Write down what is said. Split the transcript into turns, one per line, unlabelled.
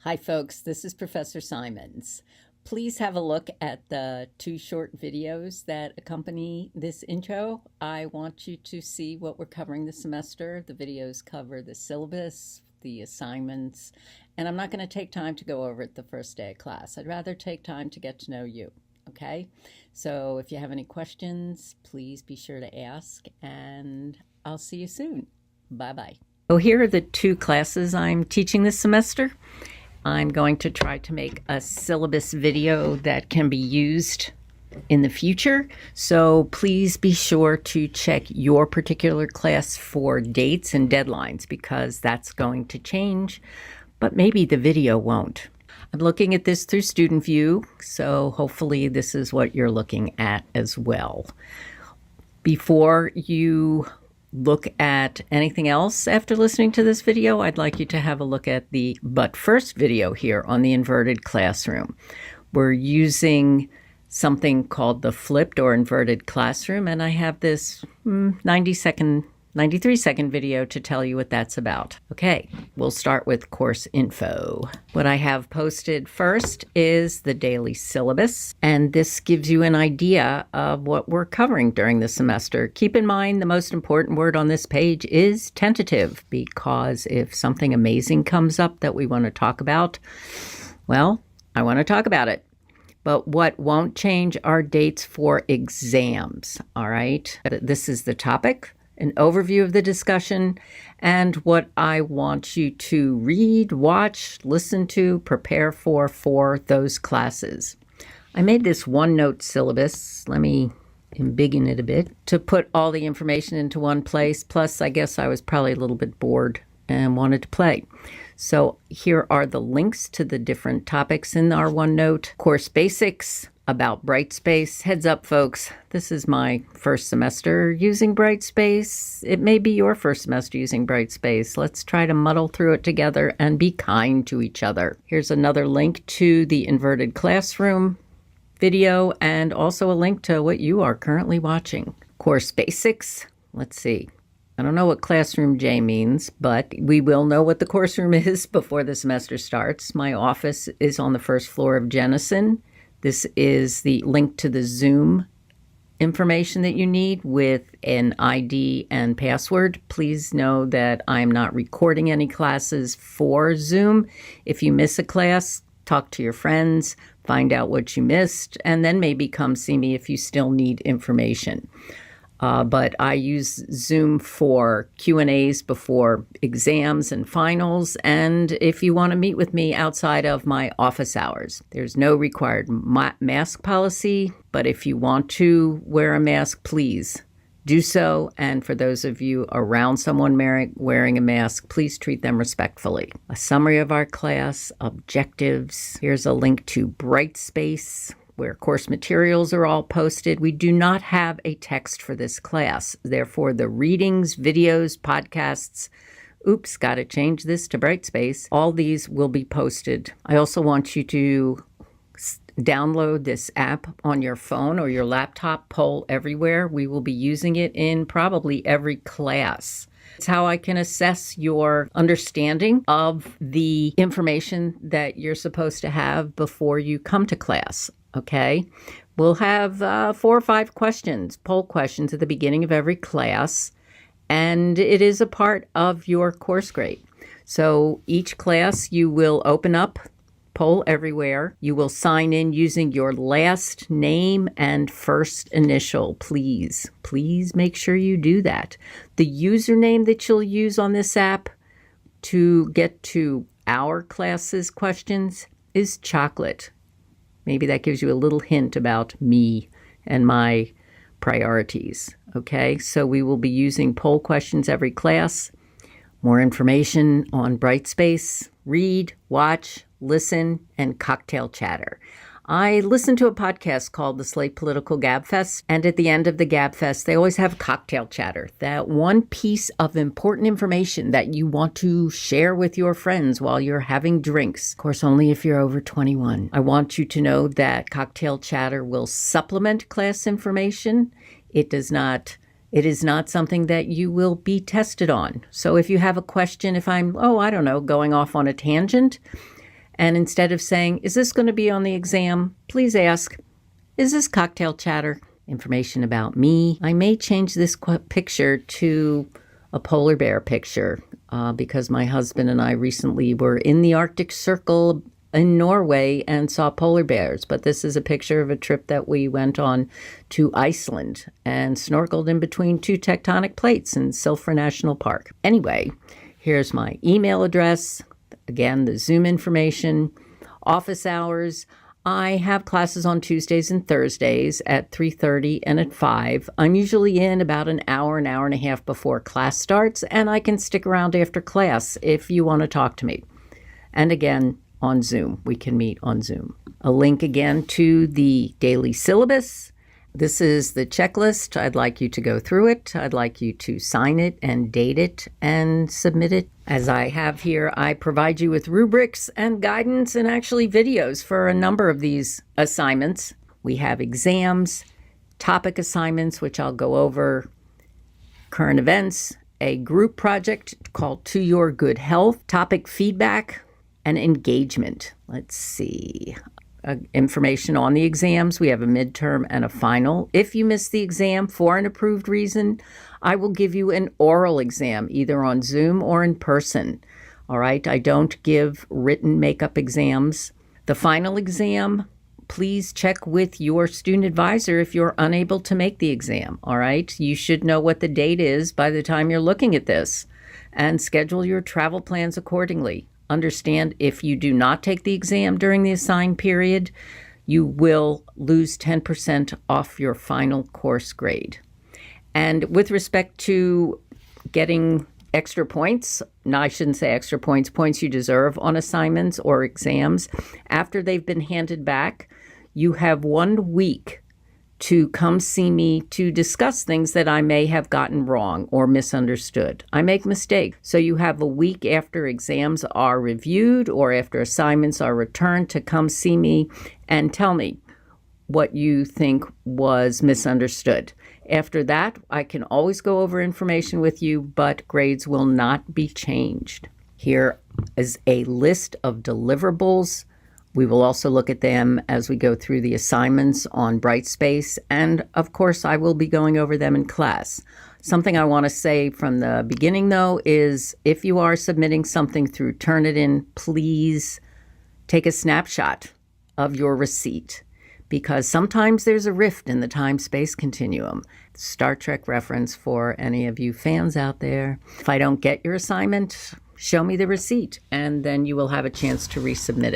Hi folks, this is Professor Simons. Please have a look at the 2 short videos that accompany this intro. I want you to see what we're covering this semester. The videos cover the syllabus, the assignments, and I'm not going to take time to go over it the first day of class. I'd rather take time to get to know you, okay? So if you have any questions, please be sure to ask, and I'll see you soon. Bye-bye. So here are the 2 classes I'm teaching this semester. I'm going to try to make a syllabus video that can be used in the future. So please be sure to check your particular class for dates and deadlines because that's going to change, but maybe the video won't. I'm looking at this through student view, so hopefully this is what you're looking at as well. Before you look at anything else after listening to this video, I'd like you to have a look at the But First video here on the inverted classroom. We're using something called the flipped or inverted classroom, and I have this 93-second video to tell you what that's about. Okay, we'll start with course info. What I have posted first is the daily syllabus, and this gives you an idea of what we're covering during the semester. Keep in mind the most important word on this page is tentative, because if something amazing comes up that we want to talk about, well, I want to talk about it. But what won't change are dates for exams, all right? This is the topic, an overview of the discussion, and what I want you to read, watch, listen to, prepare for those classes. I made this OneNote syllabus. Let me embiggen it a bit to put all the information into one place. Plus, I guess I was probably a little bit bored and wanted to play. So here are the links to the different topics in our OneNote. Course basics, about Brightspace. Heads up, folks, this is my first semester using Brightspace. It may be your first semester using Brightspace. Let's try to muddle through it together and be kind to each other. Here's another link to the inverted classroom video and also a link to what you are currently watching. Course basics, let's see. I don't know what Classroom J means, but we will know what the course room is before the semester starts. My office is on the first floor of Jennison. This is the link to the Zoom information that you need with an ID and password. Please know that I'm not recording any classes for Zoom. If you miss a class, talk to your friends, find out what you missed, and then maybe come see me if you still need information. But I use Zoom for Q&As before exams and finals, and if you want to meet with me outside of my office hours. There's no required mask policy, but if you want to wear a mask, please do so. And for those of you around someone wearing a mask, please treat them respectfully. A summary of our class, objectives. Here's a link to Brightspace, where course materials are all posted. We do not have a text for this class. Therefore, the readings, videos, podcasts, oops, got to change this to Brightspace. All these will be posted. I also want you to download this app on your phone or your laptop, Poll Everywhere. We will be using it in probably every class. It's how I can assess your understanding of the information that you're supposed to have before you come to class. Okay, we'll have 4 or 5 questions, poll questions at the beginning of every class, and it is a part of your course grade. So each class you will open up Poll Everywhere. You will sign in using your last name and first initial. Please make sure you do that. The username that you'll use on this app to get to our class's questions is chocolate. Maybe that gives you a little hint about me and my priorities. Okay, so we will be using poll questions every class. More information on Brightspace. Read, watch, listen, and cocktail chatter. I listen to a podcast called the Slate Political Gabfest, and at the end of the Gabfest, they always have cocktail chatter, that one piece of important information that you want to share with your friends while you're having drinks. Of course, only if you're over 21. I want you to know that cocktail chatter will supplement class information. It is not something that you will be tested on. So if you have a question, if I'm, going off on a tangent, And instead of saying, is this going to be on the exam? Please ask, is this cocktail chatter? Information about me. I may change this picture to a polar bear picture because my husband and I recently were in the Arctic Circle in Norway and saw polar bears. But this is a picture of a trip that we went on to Iceland and snorkeled in between two tectonic plates in Silfra National Park. Anyway, here's my email address. Again, the Zoom information, office hours. I have classes on Tuesdays and Thursdays at 3:30 and at 5. I'm usually in about an hour and a half before class starts, and I can stick around after class if you want to talk to me. And again, on Zoom. We can meet on Zoom. A link again to the daily syllabus. This is the checklist. I'd like you to go through it. I'd like you to sign it and date it and submit it. As I have here, I provide you with rubrics and guidance and actually videos for a number of these assignments. We have exams, topic assignments, which I'll go over, current events, a group project called To Your Good Health, topic feedback, and engagement. Let's see. Information on the exams. We have a midterm and a final. If you miss the exam for an approved reason, I will give you an oral exam, either on Zoom or in person. All right, I don't give written makeup exams. The final exam, please check with your student advisor if you're unable to make the exam. All right, you should know what the date is by the time you're looking at this and schedule your travel plans accordingly. Understand, if you do not take the exam during the assigned period, you will lose 10% off your final course grade. And with respect to getting extra points, no, I shouldn't say extra points, points you deserve on assignments or exams, after they've been handed back, you have 1 week to come see me to discuss things that I may have gotten wrong or misunderstood. I make mistakes. So you have a week after exams are reviewed or after assignments are returned to come see me and tell me what you think was misunderstood. After that, I can always go over information with you, but grades will not be changed. Here is a list of deliverables. We will also look at them as we go through the assignments on Brightspace, and of course I will be going over them in class. Something I want to say from the beginning, though, is if you are submitting something through Turnitin, please take a snapshot of your receipt, because sometimes there's a rift in the time-space continuum. Star Trek reference for any of you fans out there. If I don't get your assignment, show me the receipt, and then you will have a chance to resubmit it.